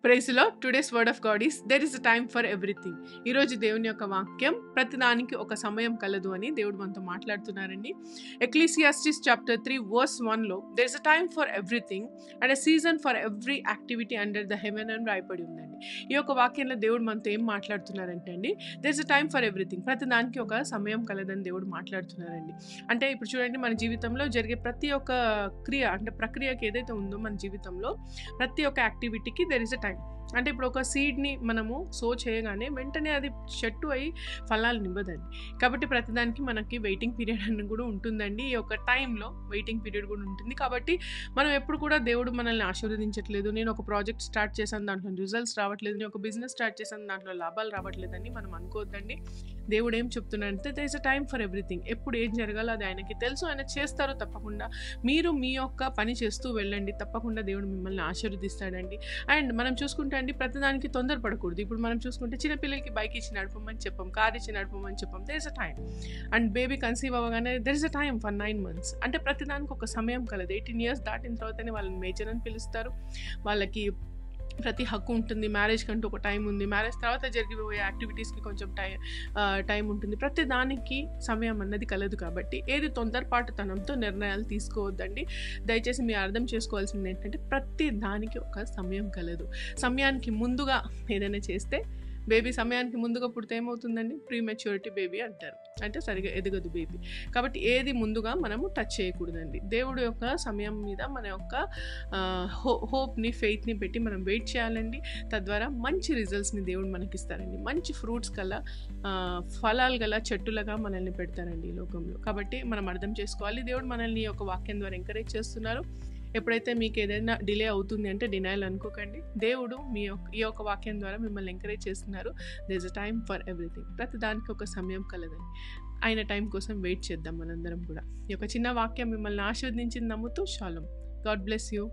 Praise Lord. Today's word of God is there is a time for everything. ఈరోజు దేవుని యొక్క వాక్యం ప్రతిదానికి ఒక సమయం కలదు అని దేవుడు మనతో మాట్లాడుతున్నారండి. ఎక్లీసియాస్టిస్ చాప్టర్ 3 వర్స్ 1లో there is a time for everything and a season for every activity under the heaven అని రాయబడి ఉందండి. ఈ యొక్క వాక్యంలో దేవుడు మనతో ఏం మాట్లాడుతున్నారంటే అండి, there is a time for everything, ప్రతిదానికి ఒక సమయం కలదని దేవుడు మాట్లాడుతున్నారండి. అంటే ఇప్పుడు చూడండి, మన జీవితంలో జరిగే ప్రతి ఒక్క క్రియ అంటే ప్రక్రియకి ఏదైతే ఉందో మన జీవితంలో ప్రతి ఒక్క యాక్టివిటీకి దెర్ ఇస్ అ టైం. అంటే ఇప్పుడు ఒక సీడ్ని మనము సో చేయగానే వెంటనే అది చెట్టు అయి ఫలాలు నివ్వదండి. కాబట్టి ప్రతిదానికి మనకి వెయిటింగ్ పీరియడ్ అని కూడా ఉంటుందండి. ఈ యొక్క టైంలో వెయిటింగ్ పీరియడ్ కూడా ఉంటుంది. కాబట్టి మనం ఎప్పుడు కూడా దేవుడు మనల్ని ఆశీర్వదించట్లేదు, నేను ఒక ప్రాజెక్ట్ స్టార్ట్ చేశాను దాంట్లో రిజల్ట్స్ రావట్లేదు, నేను ఒక బిజినెస్ స్టార్ట్ చేశాను దాంట్లో లాభాలు రావట్లేదని మనం అనుకోవద్దండి. దేవుడు ఏం చెప్తున్నాడంటే there is a time for everything. ఎప్పుడు ఏం జరగాలో అది ఆయనకి తెలుసు, ఆయన చేస్తారు తప్పకుండా. మీరు మీ యొక్క పని చేస్తూ వెళ్ళండి, తప్పకుండా దేవుడు మిమ్మల్ని ఆశీర్వదిస్తాడండి. అండ్ మనం చూసుకుంటే అండి, ప్రతిదానికి తొందరపడకూడదు. ఇప్పుడు మనం చూసుకుంటే చిన్నపిల్లలకి బైక్ ఇచ్చి నడపమని చెప్పాం, కార్ ఇచ్చి నడపమని చెప్పాం, there is a time. And baby conceive అవ్వగానే there is a time for 9 months. అంటే ప్రతిదానికి ఒక సమయం కలదు. 18 years దాటిన తర్వాతనే వాళ్ళని మేజర్ అని పిలుస్తారు. వాళ్ళకి ప్రతి హక్కు ఉంటుంది. మ్యారేజ్ కంటూ ఒక టైం ఉంది, మ్యారేజ్ తర్వాత జరిగిపోయే యాక్టివిటీస్కి కొంచెం టైం ఉంటుంది. ప్రతి దానికి సమయం అన్నది కలదు. కాబట్టి ఏది తొందరపాటుతనంతో నిర్ణయాలు తీసుకోవద్దండి. దయచేసి మీరు అర్థం చేసుకోవాల్సింది ఏంటంటే ప్రతి దానికి ఒక సమయం కలదు. సమయానికి ముందుగా ఏదైనా చేస్తే, బేబీ సమయానికి ముందుగా పుడితే ఏమవుతుందండి, ప్రీమెచ్యూరిటీ బేబీ అంటారు, అంటే సరిగా ఎదగదు బేబీ. కాబట్టి ఏది ముందుగా మనము టచ్ చేయకూడదండి. దేవుడు యొక్క సమయం మీద మన యొక్క హోప్ని, ఫెయిత్ని పెట్టి మనం వెయిట్ చేయాలండి. తద్వారా మంచి రిజల్ట్స్ని దేవుడు మనకి ఇస్తారండి. మంచి ఫ్రూట్స్ గల, ఫలాలు గల చెట్టులుగా మనల్ని పెడతారండి ఈ లోకంలో. కాబట్టి మనం అర్థం చేసుకోవాలి. దేవుడు మనల్ని ఈ యొక్క వాక్యం ద్వారా ఎంకరేజ్ చేస్తున్నారు. ఎప్పుడైతే మీకు ఏదైనా డిలే అవుతుంది అంటే డినైల్ అనుకోకండి. దేవుడు ఈ యొక్క వాక్యం ద్వారా మిమ్మల్ని ఎంకరేజ్ చేస్తున్నారు. There is a time for everything. ప్రతి దానికి ఒక సమయం కలదండి. ఆయన టైం కోసం వెయిట్ చేద్దాం మనందరం కూడా. ఈ యొక్క చిన్న వాక్యం మిమ్మల్ని ఆశీర్వదించింది నమ్ముతూ షాలోమ్. God bless you.